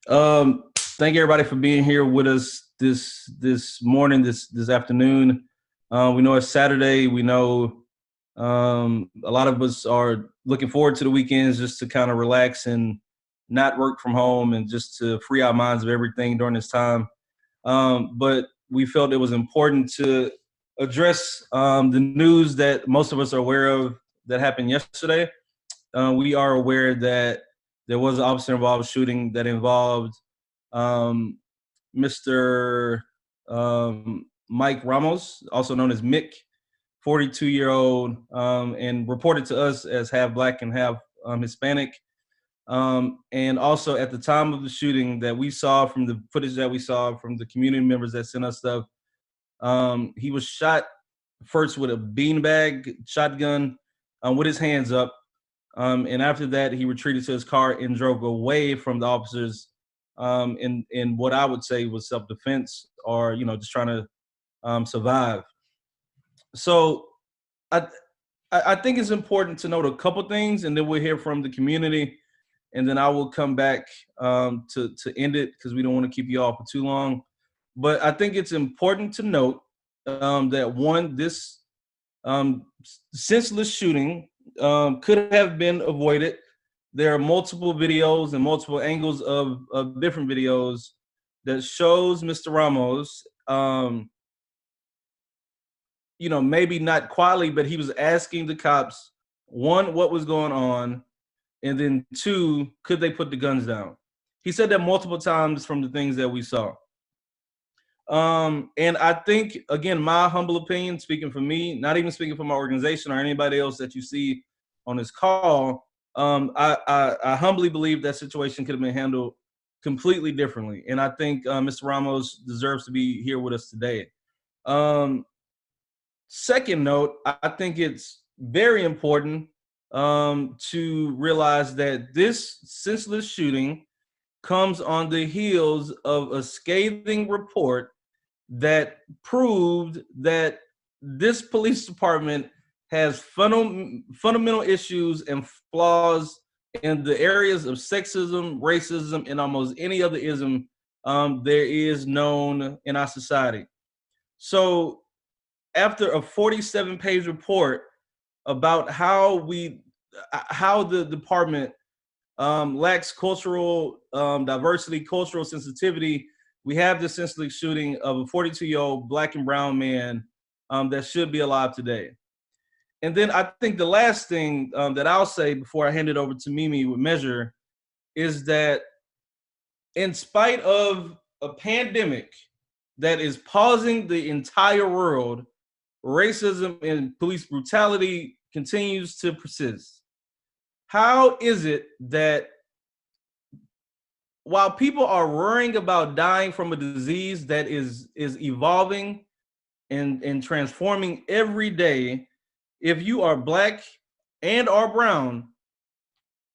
Thank everybody for being here with us this morning, this afternoon. We know it's Saturday. We know a lot of us are looking forward to the weekends just to kind of relax and not work from home and just to free our minds of everything during this time. But we felt it was important to address the news that most of us are aware of that happened yesterday. We are aware that there was an officer involved shooting that involved um, Mr. Mike Ramos, also known as Mick, 42-year-old, and reported to us as half black and half Hispanic. And also at the time of the shooting that we saw from the footage that we saw from the community members that sent us stuff, he was shot first with a beanbag shotgun with his hands up. And after that, he retreated to his car and drove away from the officers in what I would say was self-defense or, just trying to survive. So I, I think it's important to note a couple things, and then we'll hear from the community, and then I will come back to end it because we don't want to keep you all for too long. But I think it's important to note that one, this senseless shooting could have been avoided. There are multiple videos and multiple angles of different videos that shows Mr. Ramos, maybe not quietly, but he was asking the cops, one, what was going on, and then two, could they put the guns down? He said that multiple times from the things that we saw. And I think, again, my humble opinion, speaking for me, not even speaking for my organization or anybody else that you see on this call, I humbly believe that situation could have been handled completely differently. And I think Mr. Ramos deserves to be here with us today. Second note, I think it's very important to realize that this senseless shooting comes on the heels of a scathing report that proved that this police department has fundamental issues and flaws in the areas of sexism, racism, and almost any other ism there is known in our society. So after a 47-page report about how the department lacks cultural diversity, cultural sensitivity, we have this senseless shooting of a 42-year-old black and brown man that should be alive today. And then I think the last thing that I'll say before I hand it over to Mimi with Measure is that in spite of a pandemic that is pausing the entire world, racism and police brutality continues to persist. How is it that while people are worrying about dying from a disease that is evolving and transforming every day, if you are black and or brown,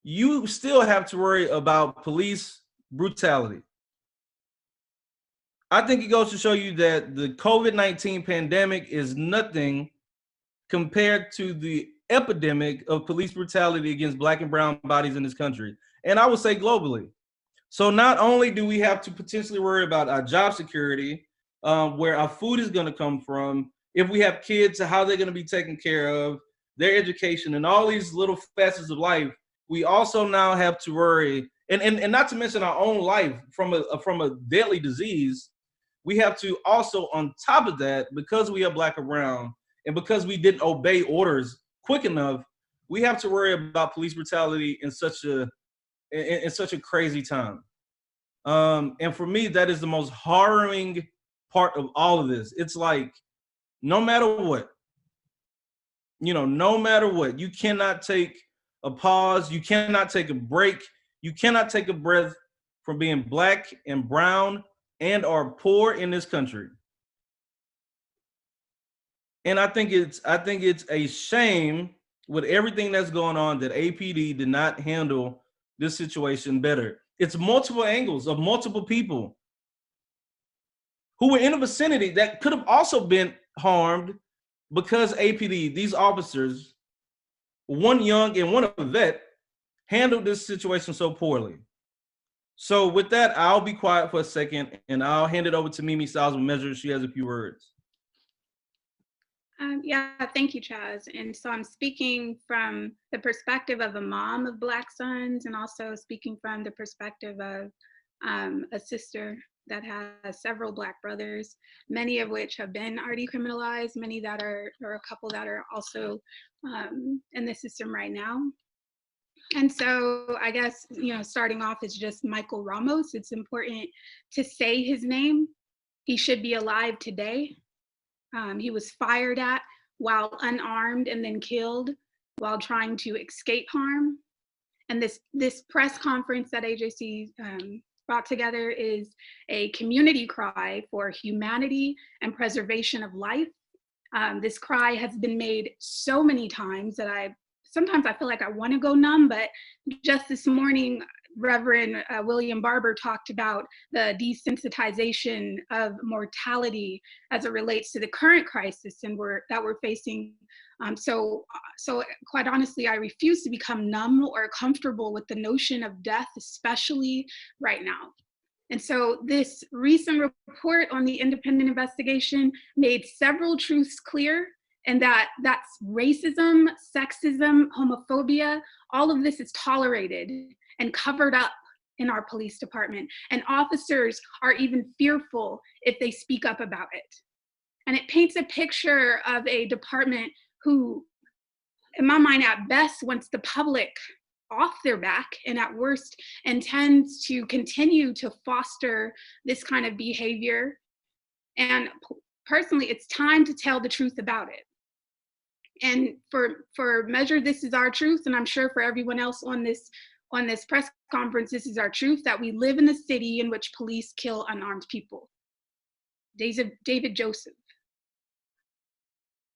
you still have to worry about police brutality? I think it goes to show you that the COVID-19 pandemic is nothing compared to the epidemic of police brutality against black and brown bodies in this country, and I would say globally. So not only do we have to potentially worry about our job security, where our food is going to come from, if we have kids, how they're going to be taken care of, their education, and all these little facets of life, we also now have to worry, and not to mention our own life from a deadly disease. We have to also, on top of that, because we are black or brown, and because we didn't obey orders quick enough, we have to worry about police brutality in such a crazy time. And for me, that is the most harrowing part of all of this. It's like, no matter what, no matter what, you cannot take a pause, you cannot take a break, you cannot take a breath from being black and brown and are poor in this country. And I think it's a shame with everything that's going on that APD did not handle this situation better. It's multiple angles of multiple people who were in the vicinity that could have also been harmed because APD, these officers, one young and one a vet, handled this situation so poorly. So with that, I'll be quiet for a second and I'll hand it over to Mimi Stiles with Measure. She has a few words. Yeah, thank you, Chaz. And so I'm speaking from the perspective of a mom of Black sons, and also speaking from the perspective of a sister that has several Black brothers, many of which have been already criminalized, many that are, or a couple that are also in the system right now. And so I guess, starting off is just Michael Ramos. It's important to say his name. He should be alive today. He was fired at while unarmed and then killed while trying to escape harm. And this press conference that AJC brought together is a community cry for humanity and preservation of life. This cry has been made so many times that sometimes I feel like I want to go numb, but just this morning, Reverend William Barber talked about the desensitization of mortality as it relates to the current crisis that we're facing. So quite honestly, I refuse to become numb or comfortable with the notion of death, especially right now. And so this recent report on the independent investigation made several truths clear, and that's racism, sexism, homophobia, all of this is tolerated and covered up in our police department. And officers are even fearful if they speak up about it. And it paints a picture of a department who, in my mind, at best, wants the public off their back, and at worst intends to continue to foster this kind of behavior. And personally, it's time to tell the truth about it. And for Measure, this is our truth, and I'm sure for everyone else on this press conference, this is our truth, that we live in a city in which police kill unarmed people. David Joseph.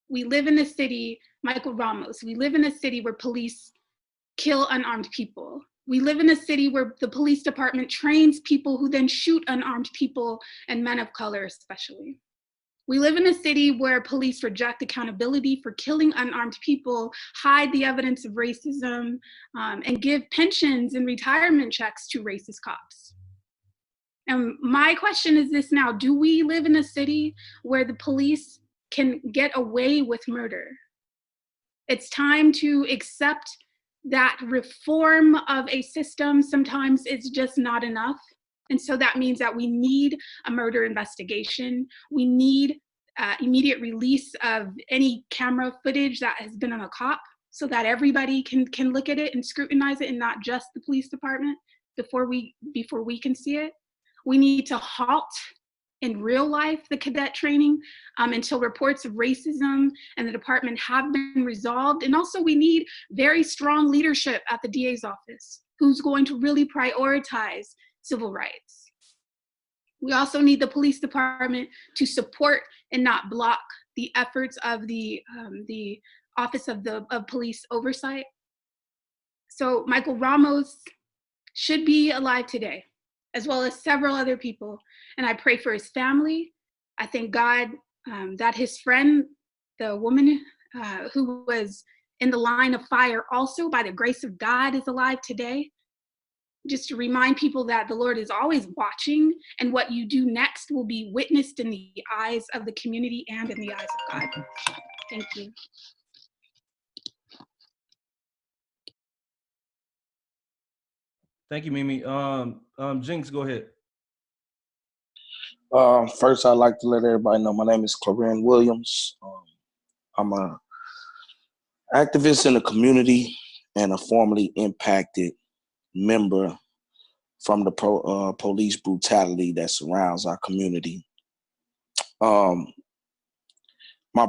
We live in a city, Michael Ramos, we live in a city where police kill unarmed people. We live in a city where the police department trains people who then shoot unarmed people, and men of color especially. We live in a city where police reject accountability for killing unarmed people, hide the evidence of racism, and give pensions and retirement checks to racist cops. And my question is this now: do we live in a city where the police can get away with murder? It's time to accept that reform of a system sometimes is just not enough. And so that means that we need a murder investigation. We need immediate release of any camera footage that has been on a cop, so that everybody can look at it and scrutinize it, and not just the police department before we can see it. We need to halt in real life the cadet training until reports of racism in the department have been resolved. And also we need very strong leadership at the DA's office who's going to really prioritize civil rights. We also need the police department to support and not block the efforts of the Office of Police Oversight. So Michael Ramos should be alive today, as well as several other people. And I pray for his family. I thank God that his friend, the woman who was in the line of fire also, by the grace of God, is alive today. Just to remind people that the Lord is always watching, and what you do next will be witnessed in the eyes of the community and in the eyes of God. Thank you. Thank you, Mimi. Jinx, go ahead. First, I'd like to let everybody know my name is Clarence Williams. I'm a activist in the community and a formerly impacted member from the police brutality that surrounds our community. My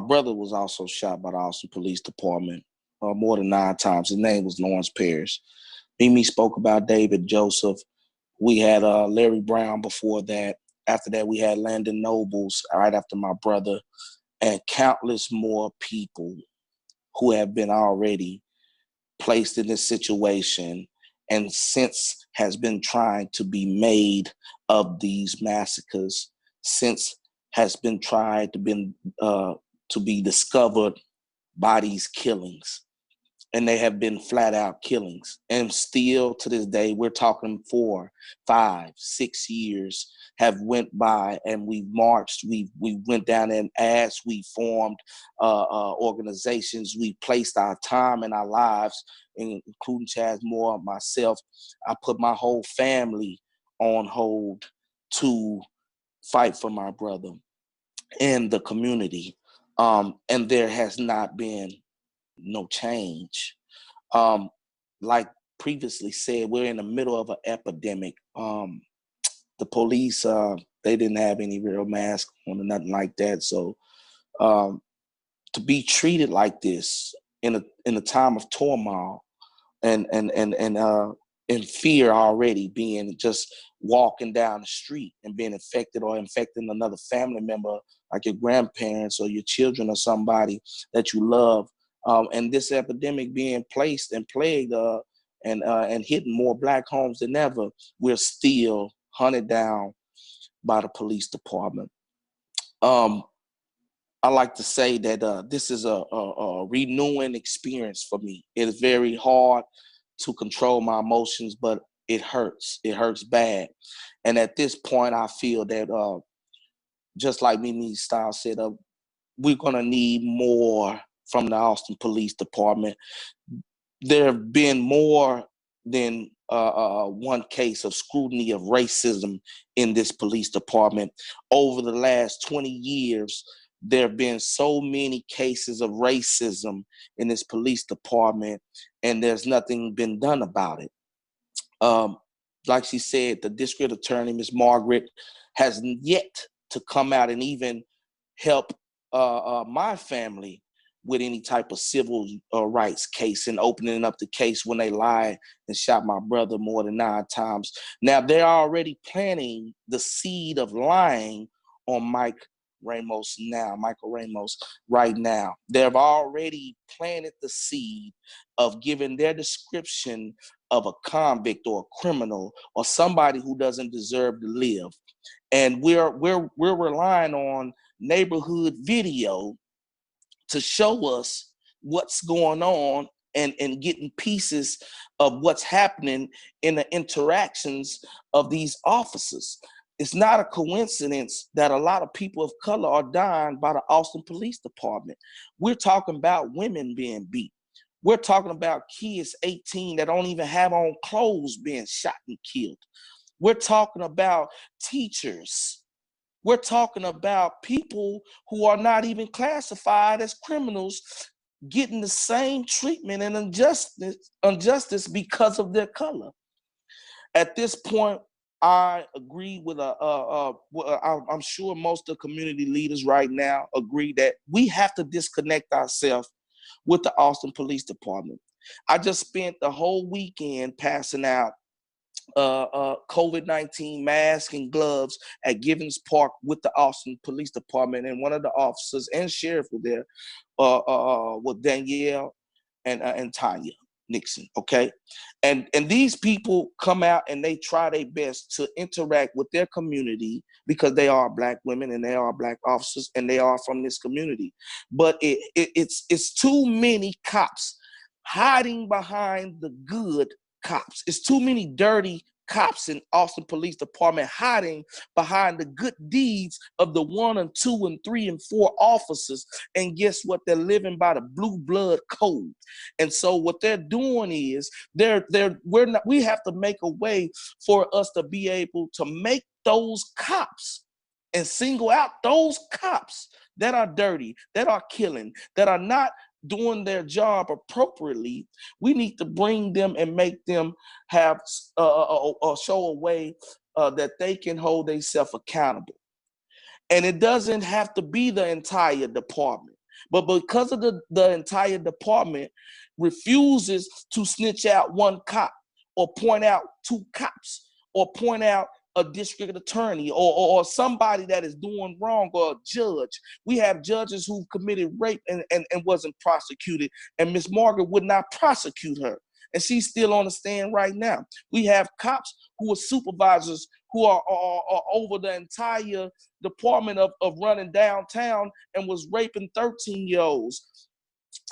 brother was also shot by the Austin Police Department more than 9 times. His name was Lawrence Parrish. Mimi spoke about David Joseph. We had Larry Brown before that. After that, we had Landon Nobles right after my brother, and countless more people who have been already placed in this situation and since has been trying to be made of these massacres, since has been tried to be discovered by these killings. and they have been flat out killings. And still to this day, we're talking 4, 5, 6 years have went by, and we've marched, we went down and asked, we formed organizations, we placed our time and our lives, including Chaz Moore, myself. I put my whole family on hold to fight for my brother and the community. And there has not been no change. Like previously said, we're in the middle of an epidemic. The police, they didn't have any real mask on or nothing like that. So to be treated like this in a time of turmoil and in fear already, being just walking down the street and being infected or infecting another family member, like your grandparents or your children or somebody that you love, and this epidemic being placed and plagued and hitting more Black homes than ever, we're still hunted down by the police department. I like to say that this is a renewing experience for me. It is very hard to control my emotions, but it hurts. It hurts bad. And at this point, I feel that just like Mimi Stiles said, we're going to need more from the Austin Police Department. There have been more than one case of scrutiny of racism in this police department. Over the last 20 years, there have been so many cases of racism in this police department, and there's nothing been done about it. Like she said, the district attorney, Ms. Margaret, has yet to come out and even help my family with any type of civil rights case and opening up the case when they lied and shot my brother more than 9 times. Now, they're already planting the seed of lying on Michael Ramos right now. They've already planted the seed of giving their description of a convict or a criminal or somebody who doesn't deserve to live. And we're relying on neighborhood video to show us what's going on and getting pieces of what's happening in the interactions of these officers. It's not a coincidence that a lot of people of color are dying by the Austin Police Department. We're talking about women being beat. We're talking about kids 18 that don't even have on clothes being shot and killed. We're talking about teachers. We're talking about people who are not even classified as criminals getting the same treatment and injustice because of their color. At this point, I agree with I'm sure most of the community leaders right now agree that we have to disconnect ourselves with the Austin Police Department. I just spent the whole weekend passing out COVID-19 masks and gloves at Givens Park with the Austin Police Department, and one of the officers and sheriff were there with Danielle and Tanya Nixon, okay? And these people come out and they try their best to interact with their community because they are Black women and they are Black officers and they are from this community. But it's too many cops hiding behind the good cops. It's too many dirty cops in Austin Police Department hiding behind the good deeds of the 1 and 2 and 3 and 4 officers. And guess what? They're living by the blue blood code. And so what they're doing is we have to make a way for us to be able to make those cops and single out those cops that are dirty, that are killing, that are not doing their job appropriately. We need to bring them and make them have show a way that they can hold themselves accountable. And it doesn't have to be the entire department, but because of the entire department refuses to snitch out one cop or point out 2 cops or point out a district attorney or somebody that is doing wrong, or a judge. We have judges who've committed rape and wasn't prosecuted, and Miss Margaret would not prosecute her. And she's still on the stand right now. We have cops who are supervisors who are over the entire department of running downtown and was raping 13-year-olds.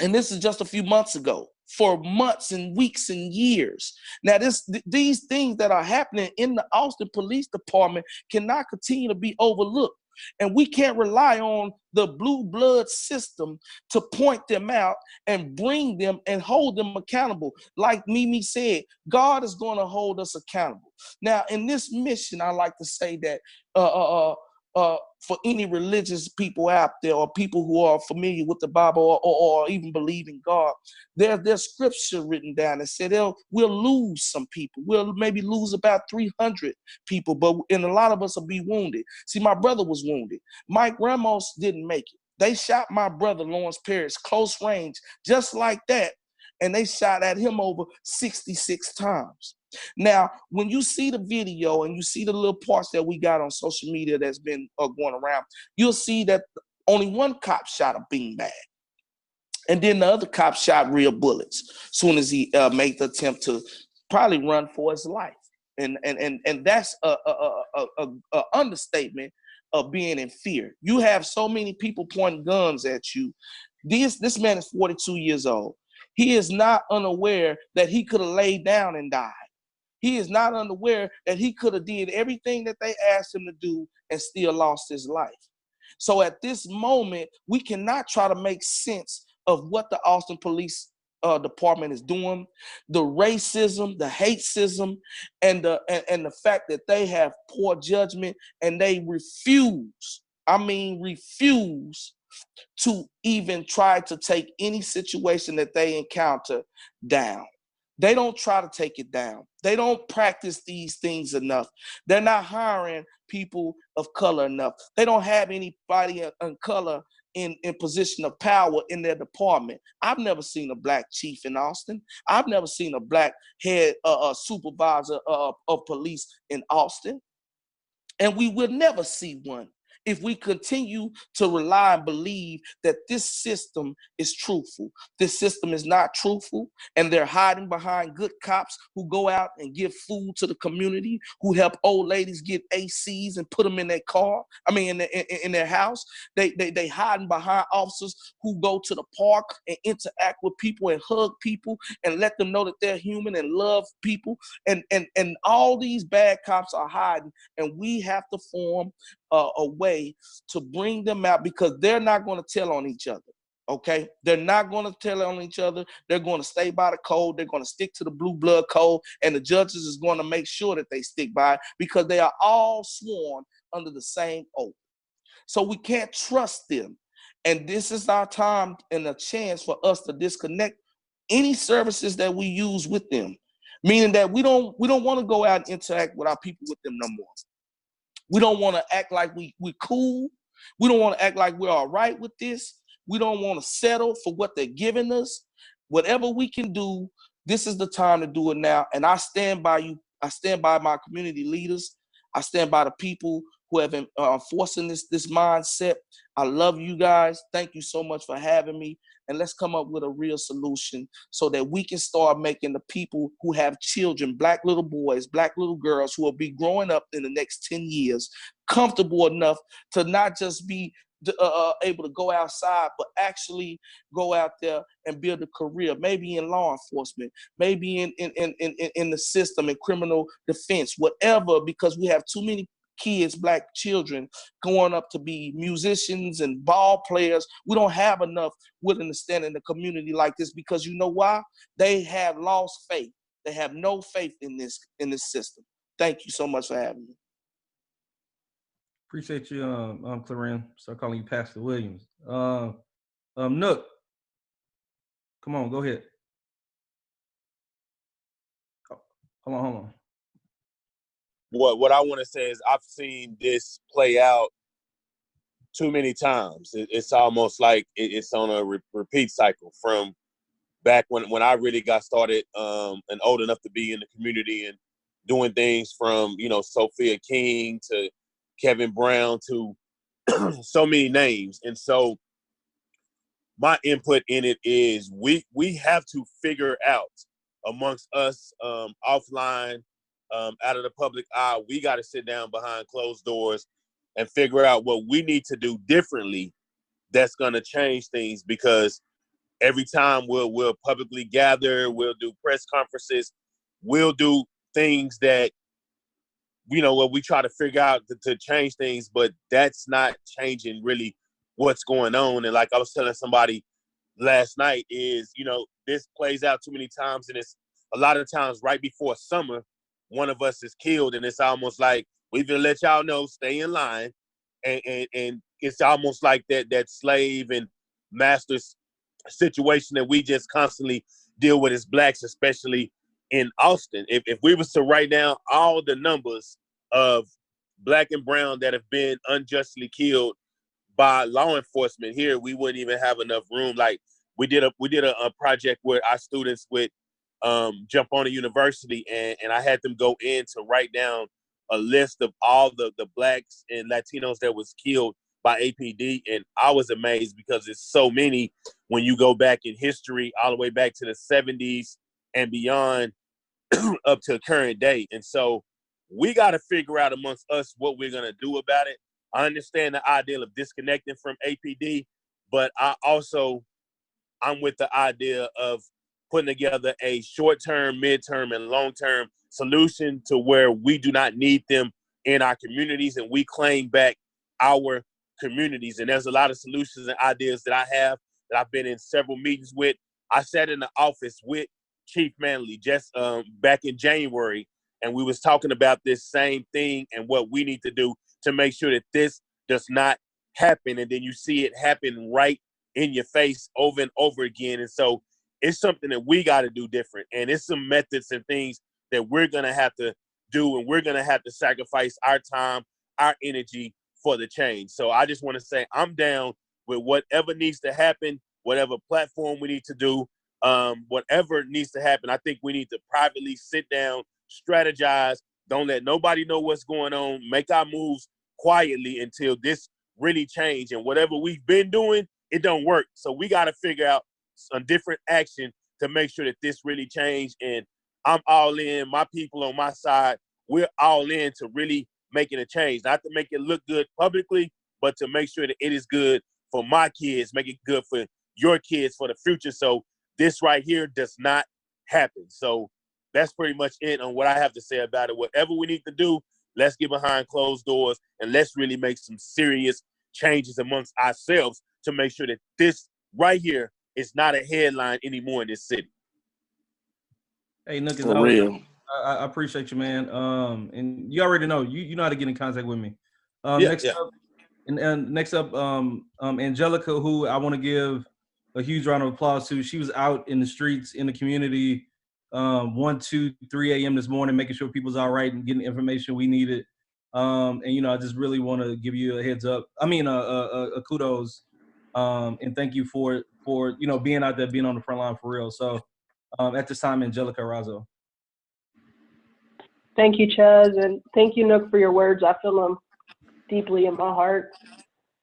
And this is just a few months ago. for months and weeks and years. Now, these things that are happening in the Austin Police Department cannot continue to be overlooked. And we can't rely on the blue blood system to point them out and bring them and hold them accountable. Like Mimi said, God is going to hold us accountable. Now, in this mission, I like to say that for any religious people out there or people who are familiar with the Bible or even believe in God, there's scripture written down that said we'll lose some people. We'll maybe lose about 300 people, and a lot of us will be wounded. See, my brother was wounded. Mike Ramos didn't make it. They shot my brother, Lawrence Parrish, close range, just like that, and they shot at him over 66 times. Now, when you see the video and you see the little parts that we got on social media that's been going around, you'll see that only one cop shot a beanbag. And then the other cop shot real bullets as soon as he made the attempt to probably run for his life. And that's a understatement of being in fear. You have so many people pointing guns at you. This man is 42 years old. He is not unaware that he could have laid down and died. He is not unaware that he could have did everything that they asked him to do and still lost his life. So at this moment, we cannot try to make sense of what the Austin Police Department is doing, the racism, the hateism, and the fact that they have poor judgment and they refuse to even try to take any situation that they encounter down. They don't try to take it down. They don't practice these things enough. They're not hiring people of color enough. They don't have anybody of color in position of power in their department. I've never seen a black chief in Austin. I've never seen a black head supervisor of police in Austin. And we will never see one if we continue to rely and believe that this system is truthful. This system is not truthful, and they're hiding behind good cops who go out and give food to the community, who help old ladies get ACs and put them in their car. In their house. They hiding behind officers who go to the park and interact with people and hug people and let them know that they're human and love people. And all these bad cops are hiding, and we have to form a way to bring them out, because they're not going to tell on each other. Okay, they're not going to tell on each other. They're going to stay by the code. They're going to stick to the blue blood code, and the judges is going to make sure that they stick by it, because they are all sworn under the same oath. So we can't trust them, and this is our time and a chance for us to disconnect any services that we use with them, meaning that we don't want to go out and interact with our people with them no more. We don't want to act like we're cool. We don't want to act like we're all right with this. We don't want to settle for what they're giving us. Whatever we can do, this is the time to do it now. And I stand by you. I stand by my community leaders. I stand by the people who have been enforcing this mindset. I love you guys. Thank you so much for having me. And let's come up with a real solution so that we can start making the people who have children, black little boys, black little girls who will be growing up in the next 10 years, comfortable enough to not just be able to go outside, but actually go out there and build a career, maybe in law enforcement, maybe in the system, in criminal defense, whatever, because we have too many kids, black children, going up to be musicians and ball players. We don't have enough willing to stand in the community like this, because you know why? They have lost faith. They have no faith in this system. Thank you so much for having me. Appreciate you, Clarin. Start calling you Pastor Williams. Nook, come on, go ahead. Oh, hold on. What I want to say is I've seen this play out too many times. It's almost like it's on a repeat cycle from back when I really got started and old enough to be in the community and doing things from, Sophia King to Kevin Brown to so many names. And so my input in it is we have to figure out amongst us offline, out of the public eye, we got to sit down behind closed doors and figure out what we need to do differently that's going to change things, because every time we'll publicly gather, we'll do press conferences, we'll do things that, you know, what we try to figure out to change things, but that's not changing really what's going on. And like I was telling somebody last night is, you know, this plays out too many times, and it's a lot of times right before summer, one of us is killed, and it's almost like we've been let y'all know, stay in line, and it's almost like that slave and master situation that we just constantly deal with as Blacks, especially in Austin. If we was to write down all the numbers of Black and brown that have been unjustly killed by law enforcement here, we wouldn't even have enough room. Like we did a project with our students with Jump On a University, and I had them go in to write down a list of all the Blacks and Latinos that was killed by APD, and I was amazed because it's so many when you go back in history, all the way back to the 70s and beyond up to current day. And so we got to figure out amongst us what we're going to do about it. I understand the idea of disconnecting from APD, but I'm with the idea of putting together a short-term, mid-term, and long-term solution to where we do not need them in our communities and we claim back our communities. And there's a lot of solutions and ideas that I have that I've been in several meetings with. I sat in the office with Chief Manley just back in January, and we was talking about this same thing and what we need to do to make sure that this does not happen. And then you see it happen right in your face over and over again. And so it's something that we got to do different. And it's some methods and things that we're going to have to do, and we're going to have to sacrifice our time, our energy for the change. So I just want to say I'm down with whatever needs to happen, whatever platform we need to do, whatever needs to happen. I think we need to privately sit down, strategize, don't let nobody know what's going on, make our moves quietly until this really change. And whatever we've been doing, it don't work. So we got to figure out some different action to make sure that this really change. And I'm all in. My people on my side, we're all in to really making a change. Not to make it look good publicly, but to make sure that it is good for my kids, make it good for your kids for the future. So this right here does not happen. So that's pretty much it on what I have to say about it. Whatever we need to do, let's get behind closed doors and let's really make some serious changes amongst ourselves to make sure that this right here is not a headline anymore in this city. Hey, Nook, For real. I appreciate you, man. And you already know you know how to get in contact with me. Next up, Angelica, who I want to give a huge round of applause to. She was out in the streets in the community 1, 2, 3 a.m. this morning, making sure people's all right and getting the information we needed. And you know, I just really want to give you a heads up. I mean, a kudos, and thank you for you know being out there, being on the front line for real. So at this time, Angelica Razzo. Thank you, Chaz, and thank you, Nook, for your words. I feel them deeply in my heart.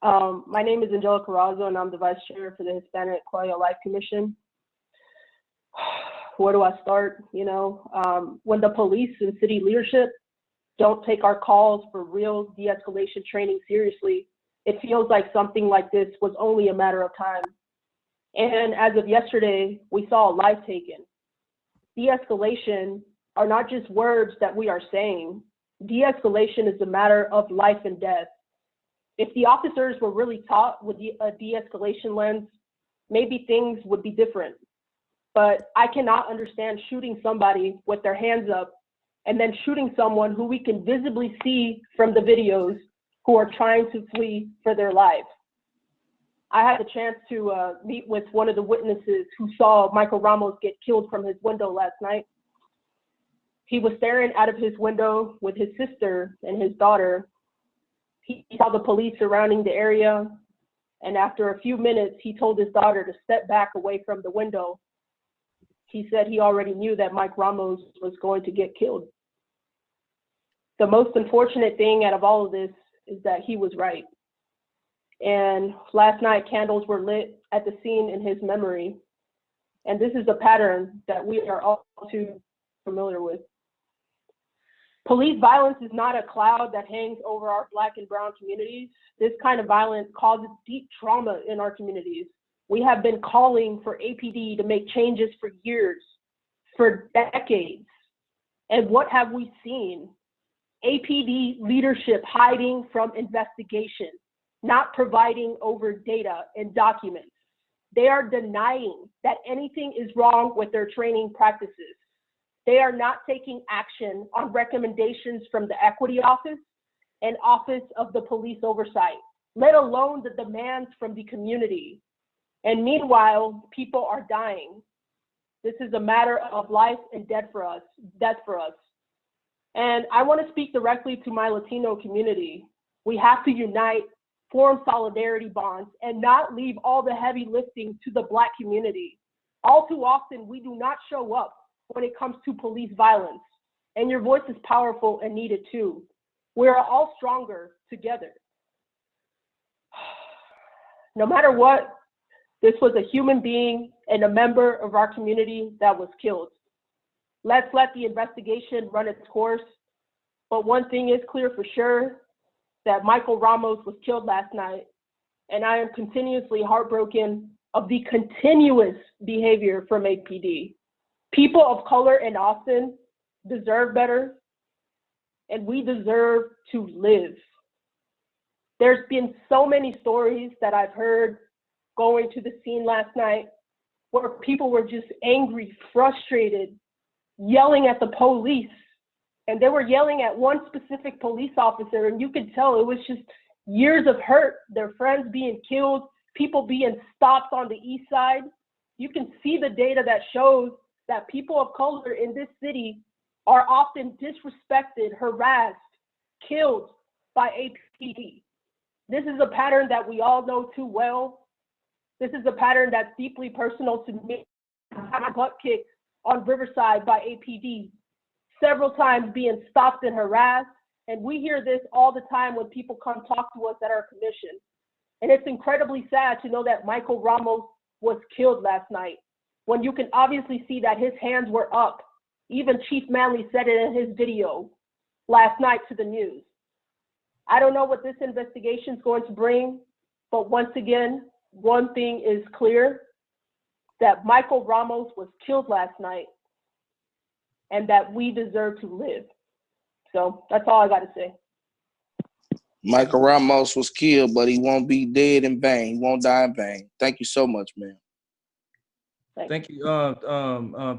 My name is Angelica Razzo, and I'm the Vice Chair for the Hispanic Quality of Life Commission. Where do I start? You know, when the police and city leadership don't take our calls for real de-escalation training seriously, it feels like something like this was only a matter of time. And as of yesterday, we saw a life taken. De-escalation are not just words that we are saying. De-escalation is a matter of life and death. If the officers were really taught with a de-escalation lens, maybe things would be different. But I cannot understand shooting somebody with their hands up and then shooting someone who we can visibly see from the videos who are trying to flee for their life. I had the chance to meet with one of the witnesses who saw Michael Ramos get killed from his window last night. He was staring out of his window with his sister and his daughter. He saw the police surrounding the area, and after a few minutes, he told his daughter to step back away from the window. He said he already knew that Mike Ramos was going to get killed. The most unfortunate thing out of all of this is that he was right. And last night, candles were lit at the scene in his memory. And this is a pattern that we are all too familiar with. Police violence is not a cloud that hangs over our Black and brown communities. This kind of violence causes deep trauma in our communities. We have been calling for APD to make changes for years, for decades. And what have we seen? APD leadership hiding from investigation, not providing over data and documents. They are denying that anything is wrong with their training practices. They are not taking action on recommendations from the Equity Office and Office of the Police Oversight, let alone the demands from the community. And meanwhile, people are dying. This is a matter of life and death for us. And I want to speak directly to my Latino community. We have to unite, form solidarity bonds, and not leave all the heavy lifting to the Black community. All too often, we do not show up when it comes to police violence. And your voice is powerful and needed too. We are all stronger together. No matter what, this was a human being and a member of our community that was killed. Let's let the investigation run its course. But one thing is clear for sure, that Michael Ramos was killed last night. And I am continuously heartbroken of the continuous behavior from APD. People of color in Austin deserve better, and we deserve to live. There's been so many stories that I've heard going to the scene last night where people were just angry, frustrated, yelling at the police. And they were yelling at one specific police officer, and you could tell it was just years of hurt, their friends being killed, people being stopped on the east side. You can see the data that shows that people of color in this city are often disrespected, harassed, killed by APD. This is a pattern that we all know too well. This is a pattern that's deeply personal to me. I got butt kicked on Riverside by APD, several times being stopped and harassed. And we hear this all the time when people come talk to us at our commission. And it's incredibly sad to know that Michael Ramos was killed last night, when you can obviously see that his hands were up. Even Chief Manley said it in his video last night to the news. I don't know what this investigation is going to bring, but once again, one thing is clear, that Michael Ramos was killed last night and that we deserve to live. So that's all I got to say. Michael Ramos was killed, but he won't be dead in vain. He won't die in vain. Thank you so much, man. Thank you.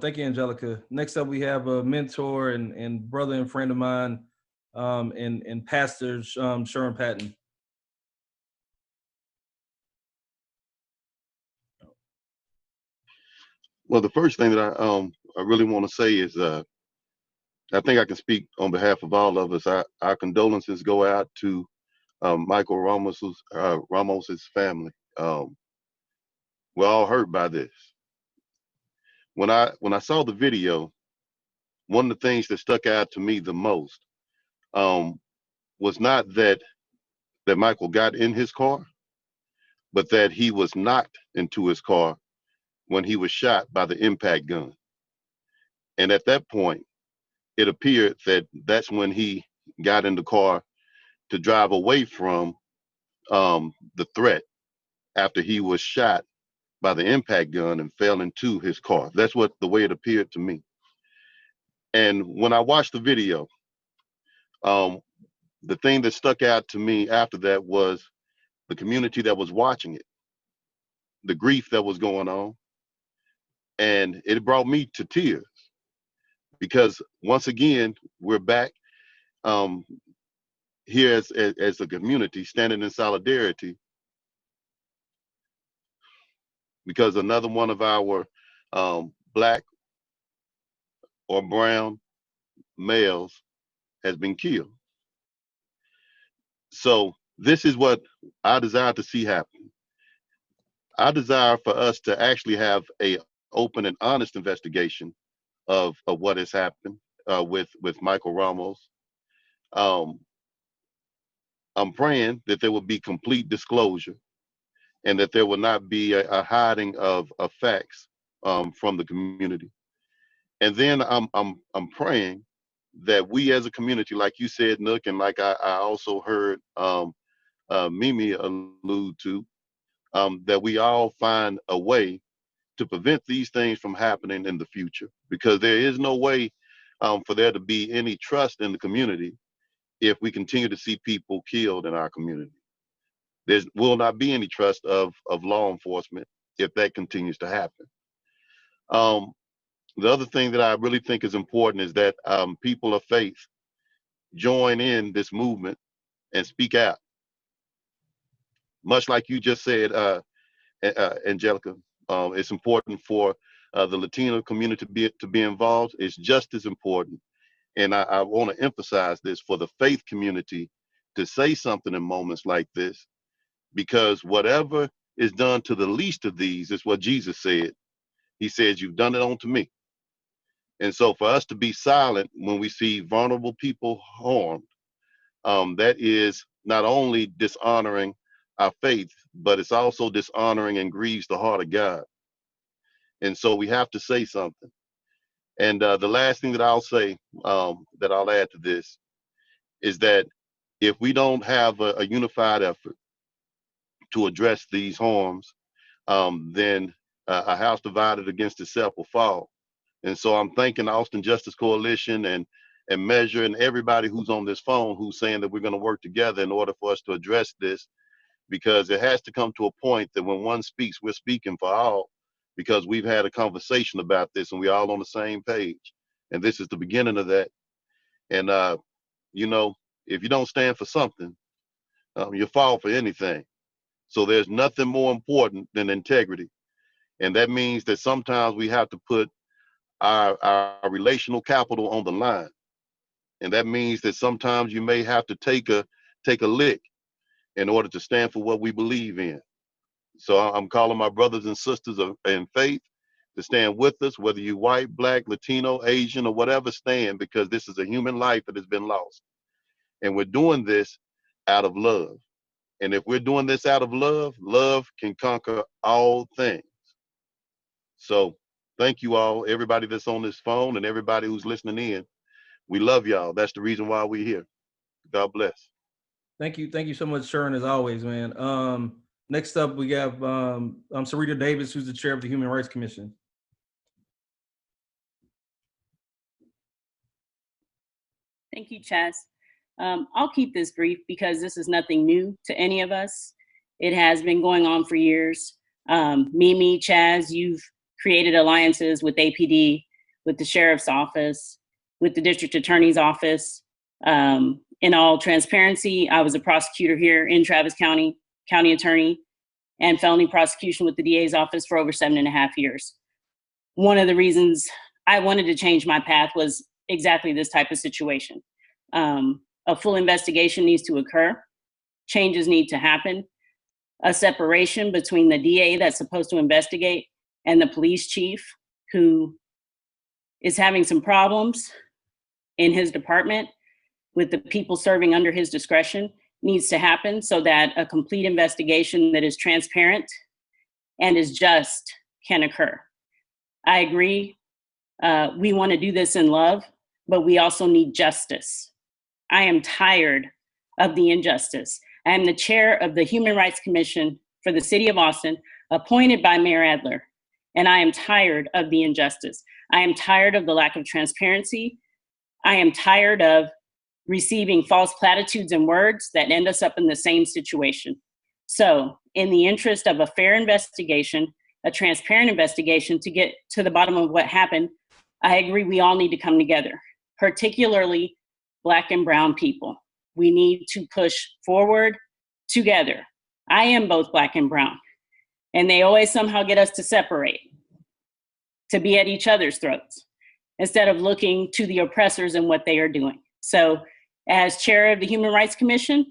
Thank you, Angelica. Next up, we have a mentor and brother and friend of mine, and Pastor Sherman Patton. Well, the first thing that I really want to say is I think I can speak on behalf of all of us. Our condolences go out to Michael Ramos's family. We're all hurt by this. When I saw the video, one of the things that stuck out to me the most was not that Michael got in his car, but that he was knocked into his car when he was shot by the impact gun. And at that point, it appeared that that's when he got in the car to drive away from the threat after he was shot by the impact gun and fell into his car. That's the way it appeared to me. And when I watched the video, the thing that stuck out to me after that was the community that was watching it, the grief that was going on. And it brought me to tears because once again, we're back here as a community standing in solidarity because another one of our Black or brown males has been killed. So this is what I desire to see happen. I desire for us to actually have a open and honest investigation of what has happened with Michael Ramos. I'm praying that there will be complete disclosure and that there will not be a hiding of facts from the community. And then I'm praying that we as a community, like you said, Nook, and like I also heard Mimi allude to, that we all find a way to prevent these things from happening in the future, because there is no way for there to be any trust in the community if we continue to see people killed in our community. There will not be any trust of law enforcement if that continues to happen. The other thing that I really think is important is that people of faith join in this movement and speak out. Much like you just said, Angelica, it's important for the Latino community to be involved. It's just as important. And I want to emphasize this for the faith community to say something in moments like this, because whatever is done to the least of these is what Jesus said. He says, you've done it unto me. And so for us to be silent when we see vulnerable people harmed, that is not only dishonoring our faith, but it's also dishonoring and grieves the heart of God. And so we have to say something. And the last thing that I'll say, that I'll add to this, is that if we don't have a unified effort to address these harms, then a house divided against itself will fall. And so I'm thanking the Austin Justice Coalition and Measure and everybody who's on this phone who's saying that we're going to work together in order for us to address this, because it has to come to a point that when one speaks, we're speaking for all, because we've had a conversation about this and we're all on the same page. And this is the beginning of that. And, you know, if you don't stand for something, you fall for anything. So there's nothing more important than integrity. And that means that sometimes we have to put our relational capital on the line. And that means that sometimes you may have to take a lick in order to stand for what we believe in. So I'm calling my brothers and sisters in faith to stand with us, whether you're white, black, Latino, Asian, or whatever, stand, because this is a human life that has been lost. And we're doing this out of love. And if we're doing this out of love, love can conquer all things. So thank you all, everybody that's on this phone and everybody who's listening in. We love y'all. That's the reason why we're here. God bless. Thank you so much, Sharon, as always, man. Next up, we have Sarita Davis, who's the chair of the Human Rights Commission. Thank you, Chaz. I'll keep this brief because this is nothing new to any of us. It has been going on for years. Mimi, Chaz, you've created alliances with APD, with the Sheriff's Office, with the District Attorney's Office. In all transparency, I was a prosecutor here in Travis County, county attorney, and felony prosecution with the DA's office for over 7.5 years. One of the reasons I wanted to change my path was exactly this type of situation. A full investigation needs to occur. Changes need to happen. A separation between the DA that's supposed to investigate and the police chief who is having some problems in his department with the people serving under his discretion needs to happen so that a complete investigation that is transparent and is just can occur. I agree. We want to do this in love, but we also need justice. I am tired of the injustice. I am the chair of the Human Rights Commission for the City of Austin, appointed by Mayor Adler, and I am tired of the injustice. I am tired of the lack of transparency. I am tired of receiving false platitudes and words that end us up in the same situation. So, in the interest of a fair investigation, a transparent investigation to get to the bottom of what happened, I agree we all need to come together, particularly Black and brown people. We need to push forward together. I am both Black and brown, and they always somehow get us to separate, to be at each other's throats, instead of looking to the oppressors and what they are doing. So as chair of the Human Rights Commission,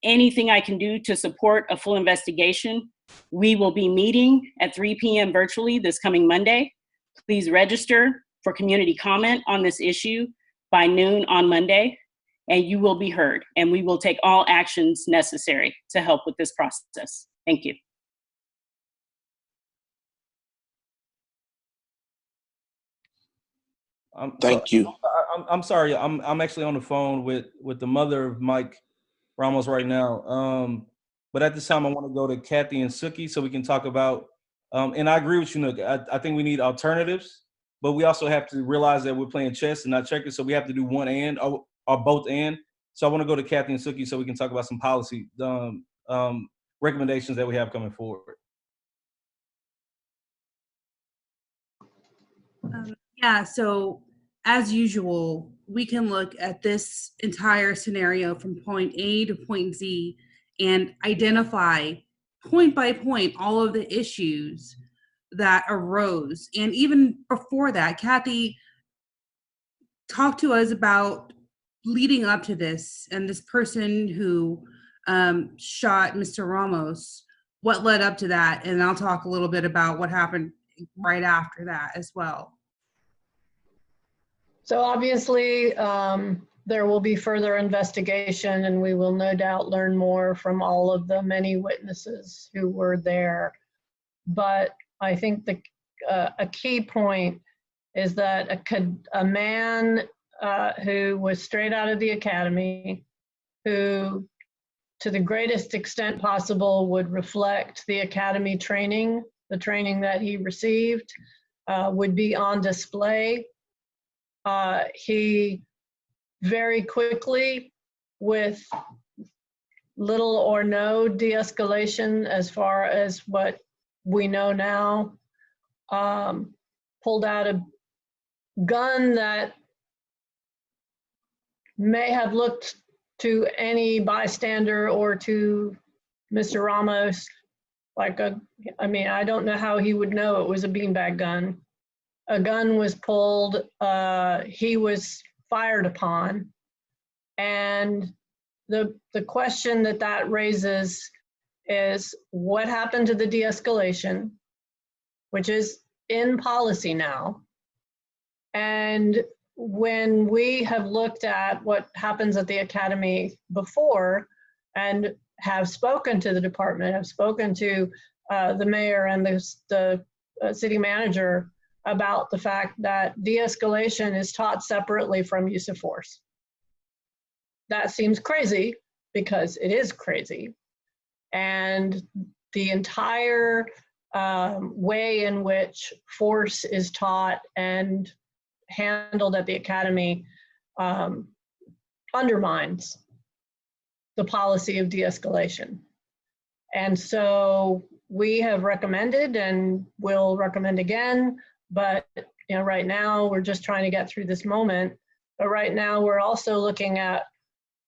anything I can do to support a full investigation, we will be meeting at 3 p.m. virtually this coming Monday. Please register for community comment on this issue by noon on Monday, and you will be heard, and we will take all actions necessary to help with this process. Thank you. Thank you. I'm sorry. I'm actually on the phone with the mother of Mike Ramos right now. But at this time, I want to go to Kathy and Suki so we can talk about, and I agree with you, Nook. I think we need alternatives, but we also have to realize that we're playing chess and not checkers, so we have to do one and, or both and. So I want to go to Kathy and Suki so we can talk about some policy recommendations that we have coming forward. Yeah, so as usual, we can look at this entire scenario from point A to point Z and identify point by point all of the issues that arose. And even before that, Kathy talked to us about leading up to this and this person who shot Mr. Ramos, what led up to that. And I'll talk a little bit about what happened right after that as well. So obviously, there will be further investigation, and we will no doubt learn more from all of the many witnesses who were there. But I think a key point is that a man who was straight out of the academy, who to the greatest extent possible would reflect the academy training, the training that he received, would be on display. He very quickly, with little or no de-escalation as far as what we know now, pulled out a gun that may have looked to any bystander or to Mr. Ramos like I mean, I don't know how he would know it was a beanbag gun. A gun was pulled, he was fired upon. And the question that raises is what happened to the de-escalation, which is in policy now. And when we have looked at what happens at the academy before and have spoken to the department, have spoken to the mayor and the city manager about the fact that de-escalation is taught separately from use of force. That seems crazy because it is crazy. And the entire way in which force is taught and handled at the academy undermines the policy of de-escalation. And so we have recommended and will recommend again, but right now we're just trying to get through this moment. But right now we're also looking at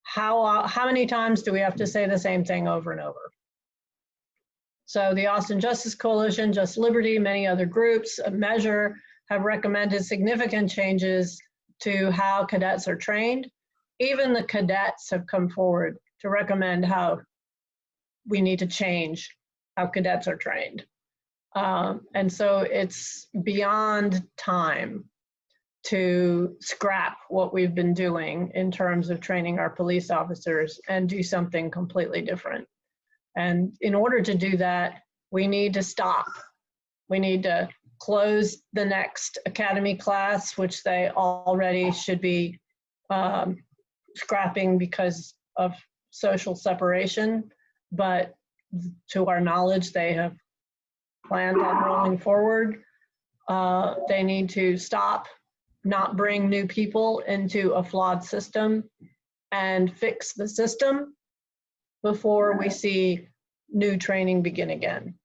how many times do we have to say the same thing over and over? So the Austin Justice Coalition, Just Liberty, many other groups, a measure have recommended significant changes to how cadets are trained. Even the cadets have come forward to recommend how we need to change how cadets are trained. And so it's beyond time to scrap what we've been doing in terms of training our police officers and do something completely different. And in order to do that, we need to stop. We need to close the next academy class, which they already should be scrapping because of social separation. But to our knowledge, they have planned on rolling forward. They need to stop, not bring new people into a flawed system, and fix the system before we see new training begin again.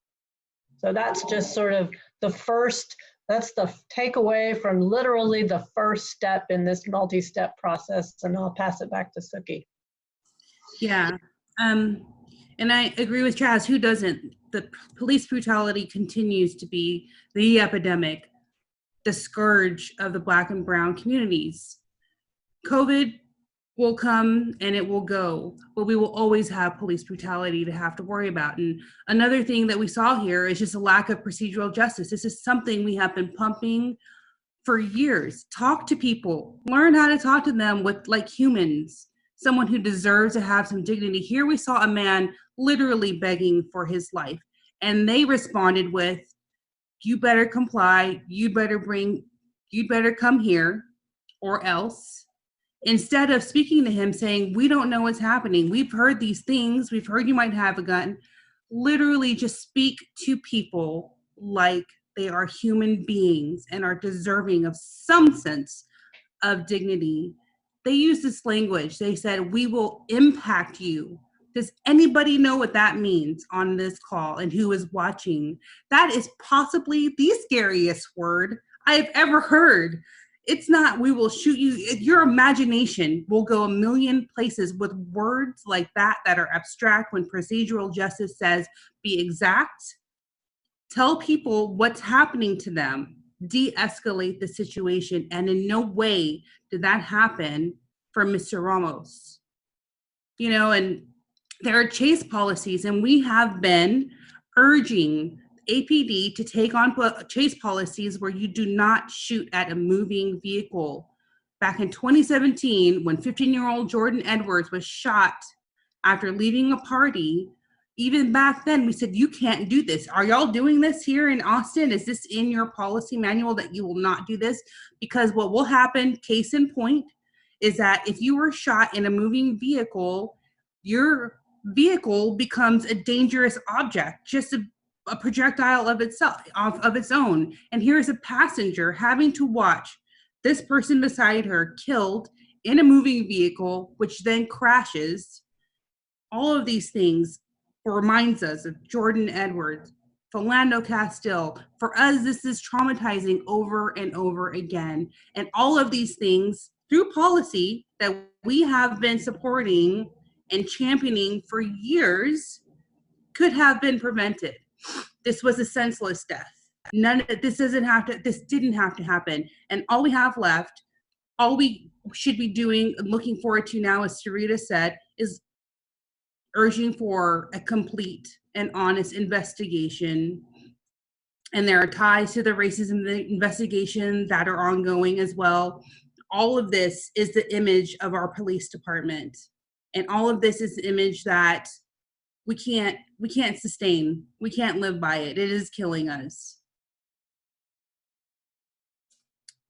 So that's just sort of the first, that's the takeaway from literally the first step in this multi-step process, and I'll pass it back to Suki. Yeah, and I agree with Chaz, who doesn't? The police brutality continues to be the epidemic, the scourge of the Black and brown communities. COVID will come and it will go, but we will always have police brutality to have to worry about. And another thing that we saw here is just a lack of procedural justice. This is something we have been pumping for years. Talk to people, learn how to talk to them with like humans, someone who deserves to have some dignity. Here we saw a man literally begging for his life, and they responded with, you better comply, you better come here or else. instead of speaking to him saying, we don't know what's happening. We've heard these things. We've heard you might have a gun. Literally just speak to people like they are human beings and are deserving of some sense of dignity. They use this language. They said, we will impact you. Does anybody know what that means on this call and who is watching? That is possibly the scariest word I've ever heard. It's not, we will shoot you. Your imagination will go a million places with words like that are abstract when procedural justice says, be exact, tell people what's happening to them, de-escalate the situation. And in no way did that happen for Mr. Ramos. You know, and there are chase policies, and we have been urging APD to take on chase policies where you do not shoot at a moving vehicle. Back in 2017, when 15-year-old Jordan Edwards was shot after leaving a party, even back then we said, you can't do this. Are y'all doing this here in Austin? Is this in your policy manual that you will not do this? Because what will happen, case in point, is that if you were shot in a moving vehicle, your vehicle becomes a dangerous object, just a projectile of itself, of its own. And here's a passenger having to watch this person beside her killed in a moving vehicle, which then crashes. All of these things reminds us of Jordan Edwards, Philando Castile. For us, this is traumatizing over and over again. And all of these things through policy that we have been supporting and championing for years could have been prevented. This was a senseless death. This didn't have to happen. And all we have left, all we should be doing and looking forward to now, as Sarita said, is urging for a complete and honest investigation. And there are ties to the racism investigation that are ongoing as well. All of this is the image of our police department. And all of this is the image that we can't sustain. We can't live by it. It is killing us.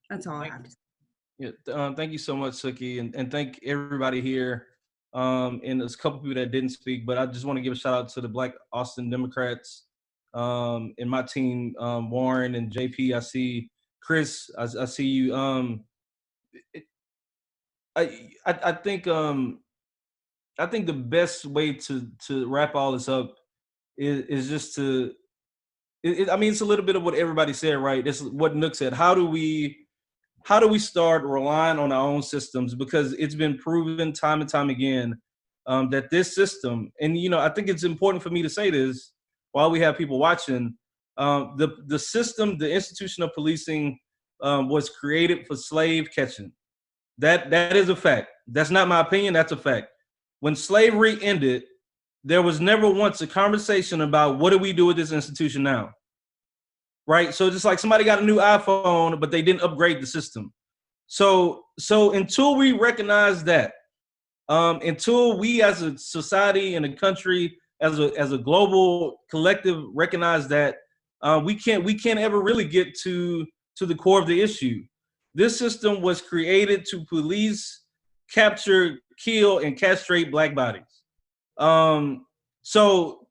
That's all I have to say. Yeah, thank you so much, Suki, and thank everybody here. And there's a couple people that didn't speak, but I just want to give a shout out to the Black Austin Democrats and my team, Warren and JP. I see Chris. I see you. I think the best way to wrap all this up is just to. I mean, it's a little bit of what everybody said, right? This is what Nook said. How do we start relying on our own systems? Because it's been proven time and time again that this system, and I think it's important for me to say this while we have people watching, the system, the institution of policing was created for slave catching. That is a fact. That's not my opinion, that's a fact. When slavery ended, there was never once a conversation about what do we do with this institution now? Right? So just like somebody got a new iPhone, but they didn't upgrade the system. So until we recognize that, until we as a society and a country, as a global collective recognize that, we can't ever really get to the core of the issue. This system was created to police, capture, kill, and castrate Black bodies. So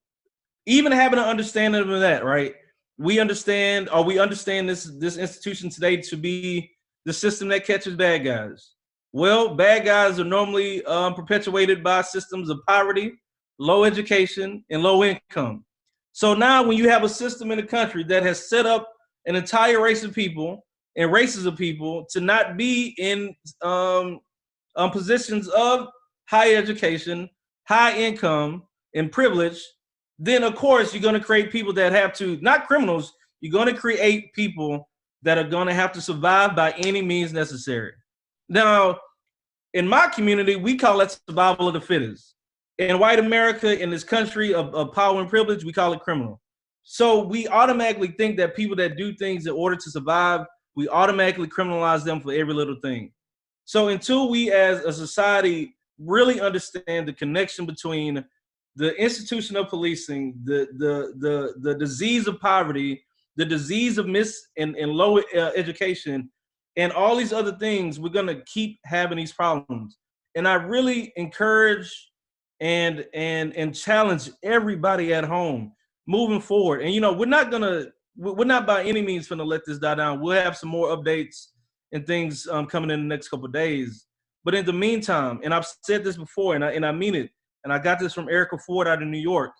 even having an understanding of that, right? We understand this institution today to be the system that catches bad guys. Well, bad guys are normally perpetuated by systems of poverty, low education, and low income. So now when you have a system in the country that has set up an entire race of people and races of people to not be in positions of high education, high income, and privilege, then of course you're going to create people that have to, not criminals, you're going to create people that are going to have to survive by any means necessary. Now, in my community, we call it survival of the fittest. In white America, in this country of power and privilege, we call it criminal. So we automatically think that people that do things in order to survive, we automatically criminalize them for every little thing. So until we as a society really understand the connection between the institution of policing, the disease of poverty, the disease of and low education, and all these other things, we're gonna keep having these problems. And I really encourage and challenge everybody at home moving forward. And we're not by any means gonna let this die down. We'll have some more updates and things coming in the next couple of days. But in the meantime, and I've said this before, and I mean it, and I got this from Erica Ford out of New York.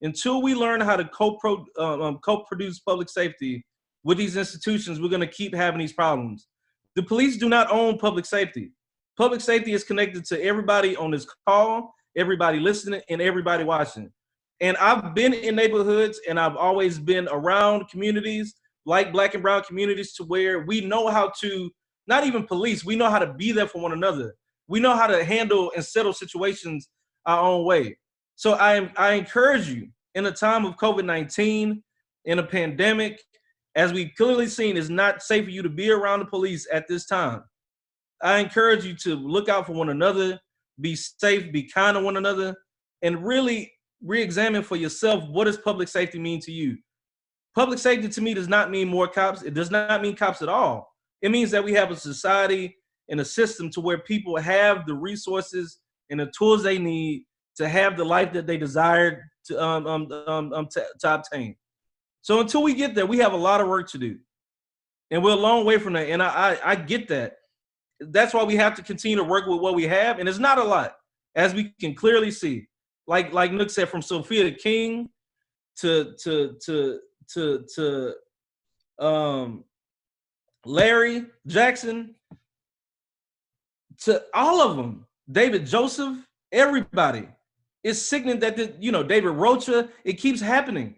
Until we learn how to co-produce public safety with these institutions, we're going to keep having these problems. The police do not own public safety. Public safety is connected to everybody on this call, everybody listening, and everybody watching. And I've been in neighborhoods, and I've always been around communities like Black and brown communities to where we know how to, not even police, we know how to be there for one another. We know how to handle and settle situations our own way. So I encourage you, in a time of COVID-19, in a pandemic, as we've clearly seen, it's not safe for you to be around the police at this time. I encourage you to look out for one another, be safe, be kind to one another, and really re-examine for yourself, what does public safety mean to you? Public safety to me does not mean more cops. It does not mean cops at all. It means that we have a society and a system to where people have the resources and the tools they need to have the life that they desired to obtain. So until we get there, we have a lot of work to do. And we're a long way from that. And I get that. That's why we have to continue to work with what we have. And it's not a lot, as we can clearly see. Like Nook said, from Sophia King to Larry Jackson, to all of them, David Joseph, everybody. It's sickening that David Rocha, it keeps happening.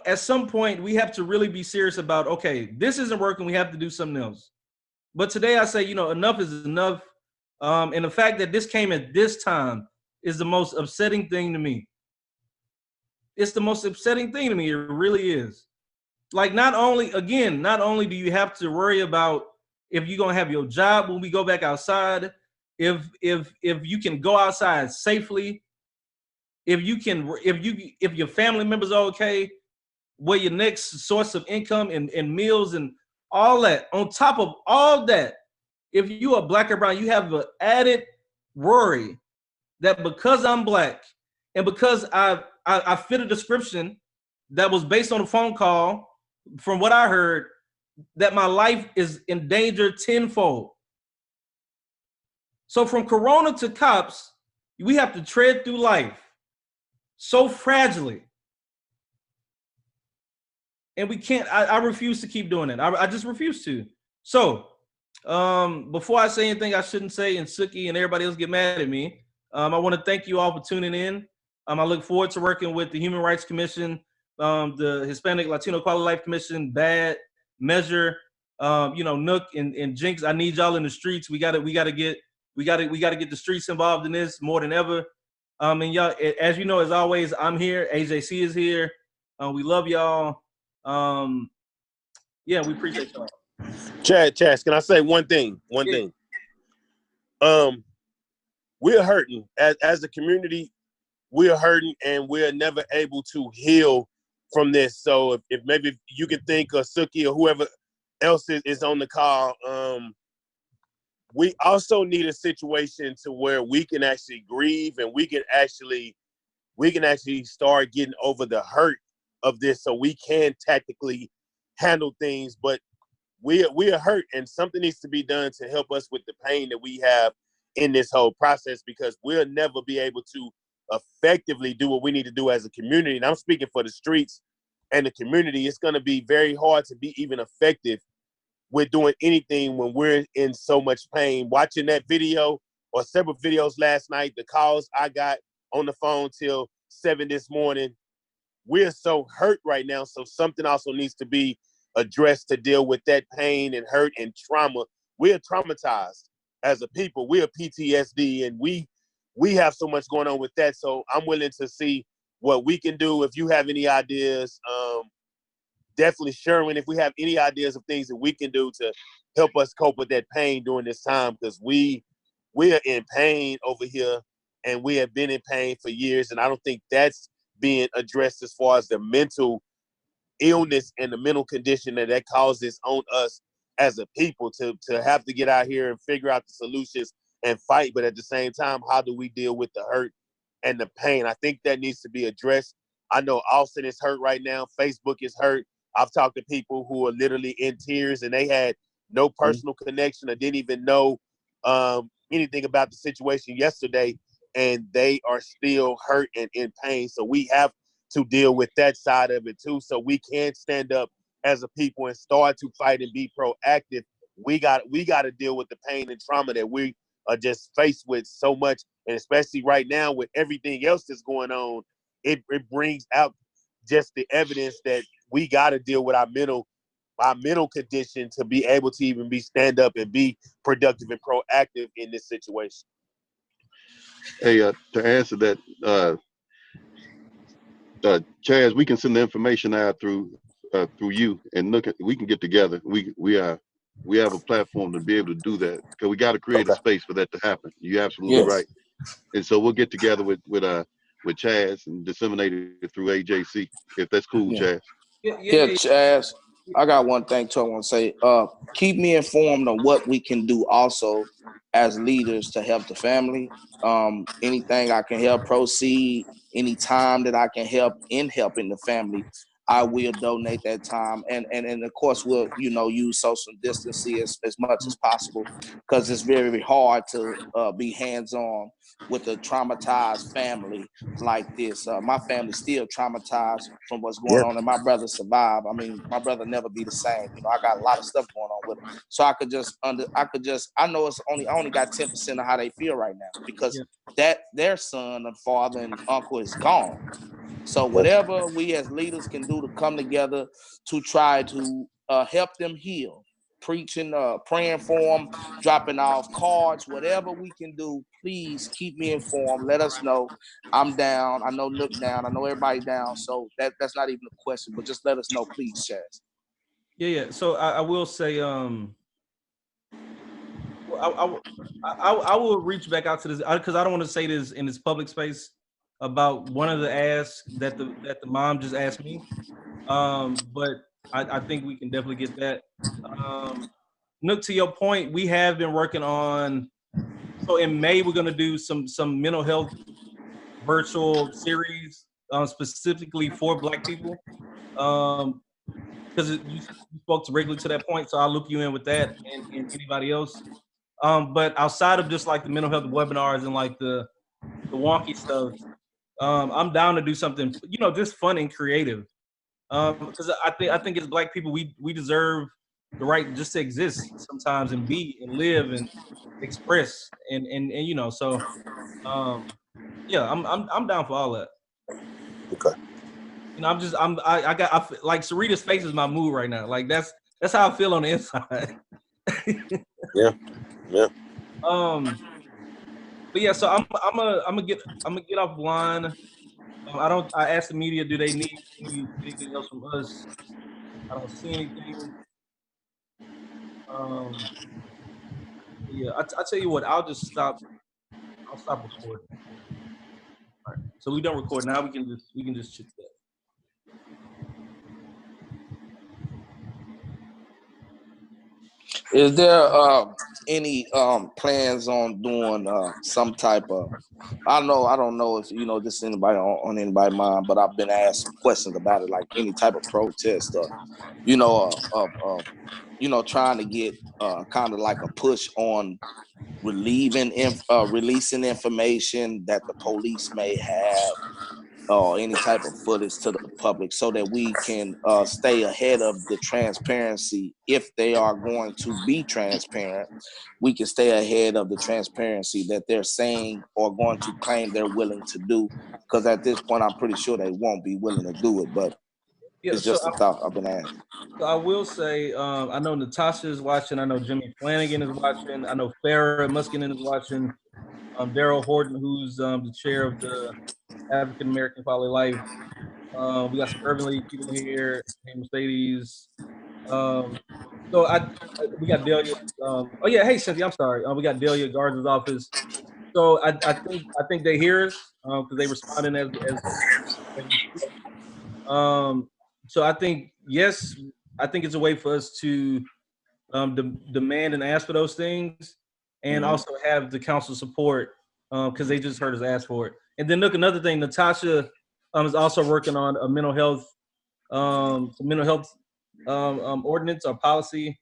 At some point we have to really be serious about, okay, this isn't working, we have to do something else. But today I say, enough is enough. And the fact that this came at this time is the most upsetting thing to me. It's the most upsetting thing to me. It really is. Like, not only do you have to worry about if you're gonna have your job when we go back outside, if you can go outside safely, if your family members are okay, where your next source of income and meals and all that. On top of all that, if you are Black or brown, you have an added worry that because I'm Black and because I fit a description that was based on a phone call, from what I heard, that my life is in danger tenfold. So from Corona to cops, we have to tread through life so fragilely. And we can't, I refuse to keep doing it. I just refuse to. So before I say anything I shouldn't say, and Suki and everybody else get mad at me, I want to thank you all for tuning in. I look forward to working with the Human Rights Commission, the Hispanic Latino Quality Life Commission, BAD, Measure, Nook and Jinx. I need y'all in the streets. We gotta get the streets involved in this more than ever. And y'all, as you know, as always, I'm here. AJC is here. We love y'all. Yeah, we appreciate y'all. Chad, can I say one thing? We're hurting as a community. We're hurting, and we're never able to heal from this. So if maybe you can think of Suki or whoever else is on the call, we also need a situation to where we can actually grieve, and we can actually start getting over the hurt of this, so we can tactically handle things. But we are hurt, and something needs to be done to help us with the pain that we have in this whole process, because we'll never be able to effectively do what we need to do as a community. And I'm speaking for the streets and the community. It's going to be very hard to be even effective with doing anything when we're in so much pain. Watching that video or several videos last night, the calls I got on the phone till 7 this morning, we're so hurt right now. So something also needs to be addressed to deal with that pain and hurt and trauma. We're traumatized as a people. We're PTSD, and we have so much going on with that. So I'm willing to see what we can do. If you have any ideas, definitely Sherwin, if we have any ideas of things that we can do to help us cope with that pain during this time, because we are in pain over here, and we have been in pain for years. And I don't think that's being addressed as far as the mental illness and the mental condition that causes on us as a people to have to get out here and figure out the solutions and fight. But at the same time, how do we deal with the hurt and the pain? I think that needs to be addressed. I know Austin is hurt right now. Facebook is hurt. I've talked to people who are literally in tears and they had no personal connection or didn't even know anything about the situation yesterday, and they are still hurt and in pain. So we have to deal with that side of it too, so we can stand up as a people and start to fight and be proactive. We got to deal with the pain and trauma that we are just faced with so much, and especially right now with everything else that's going on, it brings out just the evidence that we got to deal with our mental condition to be able to even stand up and be productive and proactive in this situation. Hey, to answer that, Chaz, we can send the information out through you, and we can get together. We have a platform to be able to do that, because we got to create a space for that to happen. You're absolutely right. And so we'll get together with Chaz and disseminate it through AJC, if that's cool, Chaz. Yeah, Chaz, I got one thing too I want to say. Keep me informed on what we can do also as leaders to help the family. Anything I can help proceed, any time that I can help in helping the family, I will donate that time. And of course we'll, use social distancing as much as possible, because it's very, very hard to be hands-on with a traumatized family like this. My family's still traumatized from what's going on, and my brother survived. I mean, my brother never be the same. I got a lot of stuff going on with him. So I know I only got 10% of how they feel right now, because that their son and father and uncle is gone. So whatever we as leaders can do to come together to try to help them heal, preaching, praying for them, dropping off cards, whatever we can do, please keep me informed. Let us know. I'm down. I know Nook down. I know everybody down. So that's not even a question, but just let us know, please, Chaz. Yeah. So I will say, I will reach back out to this, because I don't want to say this in this public space about one of the asks that the mom just asked me. But I think we can definitely get that. Nook, to your point, we have been working on. So in May, we're gonna do some mental health virtual series specifically for Black people. Because you spoke regularly to that point, so I'll loop you in with that and anybody else. But outside of just like the mental health webinars and like the wonky stuff, I'm down to do something, just fun and creative. Because I think as Black people, we deserve the right just to exist sometimes and be and live and express and so yeah, I'm down for all that. Okay. I feel like Sarita's face is my mood right now. Like that's how I feel on the inside. Yeah. But yeah, so I'm gonna get offline. I asked the media, do they need anything else from us? I don't see anything. Yeah, I tell you what, I'll stop recording. All right, so we don't record now. We can just chit chat. Is there any plans on doing some type of, I don't know if this is anybody on anybody's mind, but I've been asked some questions about it, like any type of protest or trying to get kind of like a push on releasing information that the police may have, or any type of footage to the public, so that we can stay ahead of the transparency. If they are going to be transparent, we can stay ahead of the transparency that they're saying or going to claim they're willing to do. Because at this point, I'm pretty sure they won't be willing to do it, but it's just a thought I've been asked. So I will say, I know Natasha is watching. I know Jimmy Flanagan is watching. I know Farrah Muskinen is watching. Daryl Horton, who's the chair of the African American Quality Life. We got some Urban League people here, Mercedes. So we got Delia. Oh yeah, hey Cynthia, I'm sorry. We got Delia Garza's office. So I think they hear us because they responding as So I think, yes, I think it's a way for us to demand and ask for those things, and also have the council support because they just heard us ask for it. And then look, another thing, Natasha is also working on a mental health ordinance or policy,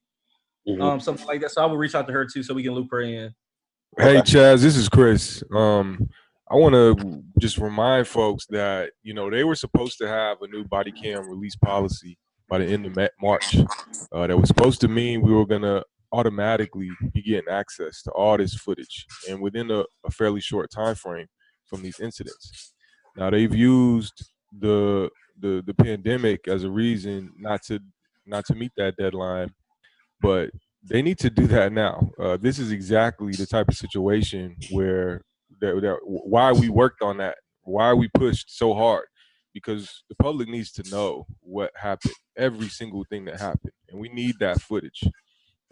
something like that. So I will reach out to her too, so we can loop her in. Hey, Okay. Chaz, this is Chris. I want to just remind folks that, they were supposed to have a new body cam release policy by the end of March. That was supposed to mean we were going to automatically be getting access to all this footage and within a fairly short time frame from these incidents. Now, they've used the pandemic as a reason not to meet that deadline, but they need to do that now. This is exactly the type of situation where why we worked on that, why we pushed so hard, because the public needs to know what happened, every single thing that happened, and we need that footage,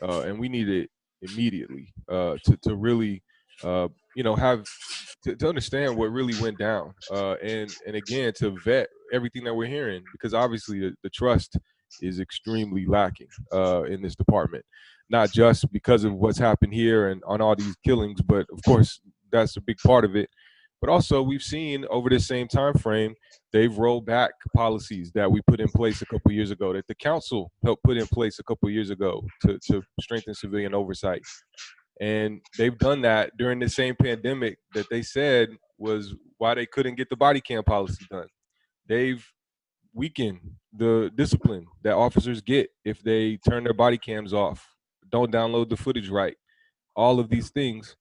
and we need it immediately to really, have to understand what really went down, and again to vet everything that we're hearing, because obviously the trust is extremely lacking in this department, not just because of what's happened here and on all these killings, but of course that's a big part of it. But also we've seen over this same time frame, they've rolled back policies that we put in place a couple years ago, that the council helped put in place a couple years ago to strengthen civilian oversight. And they've done that during the same pandemic that they said was why they couldn't get the body cam policy done. They've weakened the discipline that officers get if they turn their body cams off, don't download the footage right, all of these things.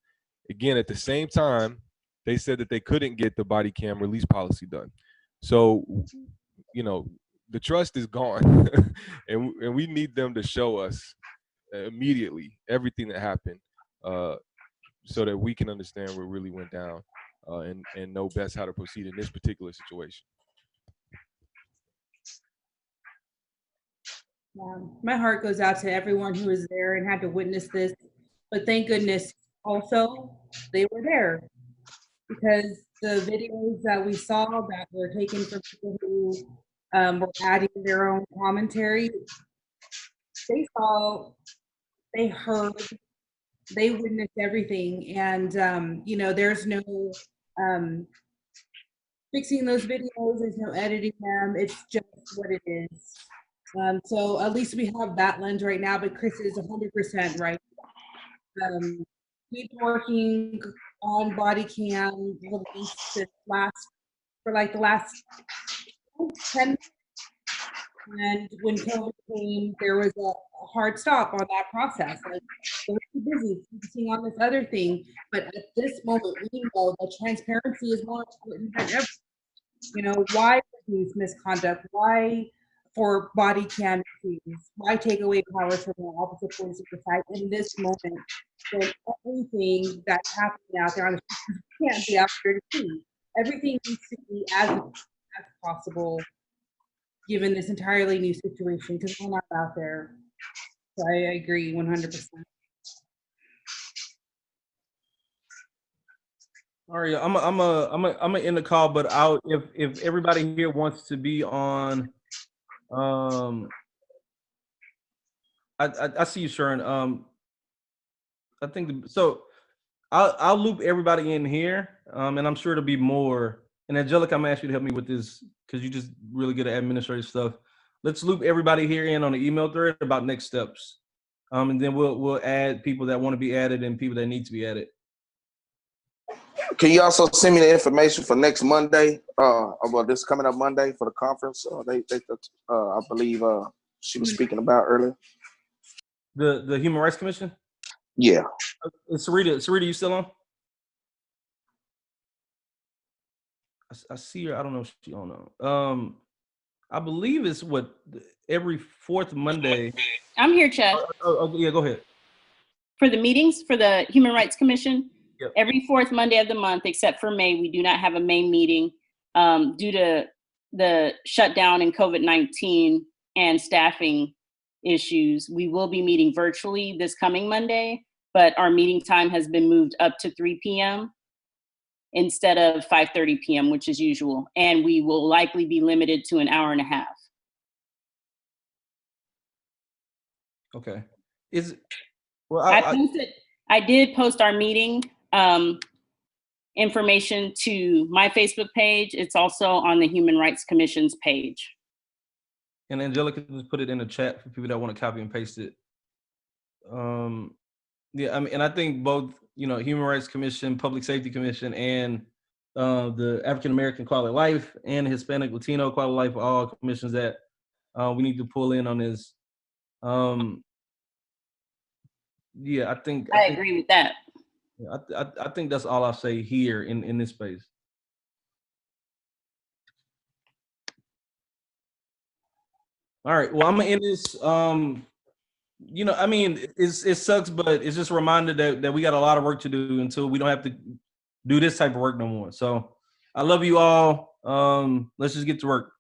Again, at the same time, they said that they couldn't get the body cam release policy done. So, the trust is gone, and we need them to show us immediately everything that happened, so that we can understand what really went down, and know best how to proceed in this particular situation. My heart goes out to everyone who was there and had to witness this. But thank goodness also they were there, because the videos that we saw that were taken from people who were adding their own commentary, they saw, they heard, they witnessed everything. And, there's no fixing those videos, there's no editing them. It's just what it is. So at least we have that lens right now, but Chris is 100% right. Keep working on body cam release for like the last 10 minutes. And when COVID came, there was a hard stop on that process. Like, they were too busy focusing on this other thing. But at this moment, we know that transparency is more important than ever. Why reduce misconduct? Why for body cam issues? Why take away power from the opposite police oversight in this moment when everything that's happening out there on the street can't be out there to see? Everything needs to be as possible given this entirely new situation, because we're not out there. So I agree 100%. All right, I'm gonna end the call, but if everybody here wants to be on, I see you, Sharon. I think so. I'll loop everybody in here, and I'm sure it'll be more. And Angelica, I'm gonna ask you to help me with this because you just really good at administrative stuff. Let's loop everybody here in on the email thread about next steps, and then we'll add people that want to be added and people that need to be added. Can you also send me the information for next Monday? About this coming up Monday for the conference. I believe she was speaking about earlier. The Human Rights Commission. Yeah. Sarita, you still on? I see her. I don't know if she on. I believe it's every fourth Monday. I'm here, Chad. Yeah, go ahead. For the meetings for the Human Rights Commission, yep. Every fourth Monday of the month, except for May, we do not have a May meeting due to the shutdown in COVID-19 and staffing issues. We will be meeting virtually this coming Monday, but our meeting time has been moved up to 3 p.m. instead of 5:30 p.m., which is usual. And we will likely be limited to an hour and a half. Okay. Well, I did post our meeting information to my Facebook page. It's also on the Human Rights Commission's page. And Angelica just put it in the chat for people that want to copy and paste it. Yeah, I mean, and I think both, Human Rights Commission, Public Safety Commission, and the African American Quality of Life and Hispanic Latino Quality of Life are all commissions that we need to pull in on this. Yeah, I think I agree with that. I think that's all I'll say here in this space. All right. Well, I'm gonna end this. I mean, it sucks, but it's just a reminder that we got a lot of work to do until we don't have to do this type of work no more. So I love you all. Let's just get to work.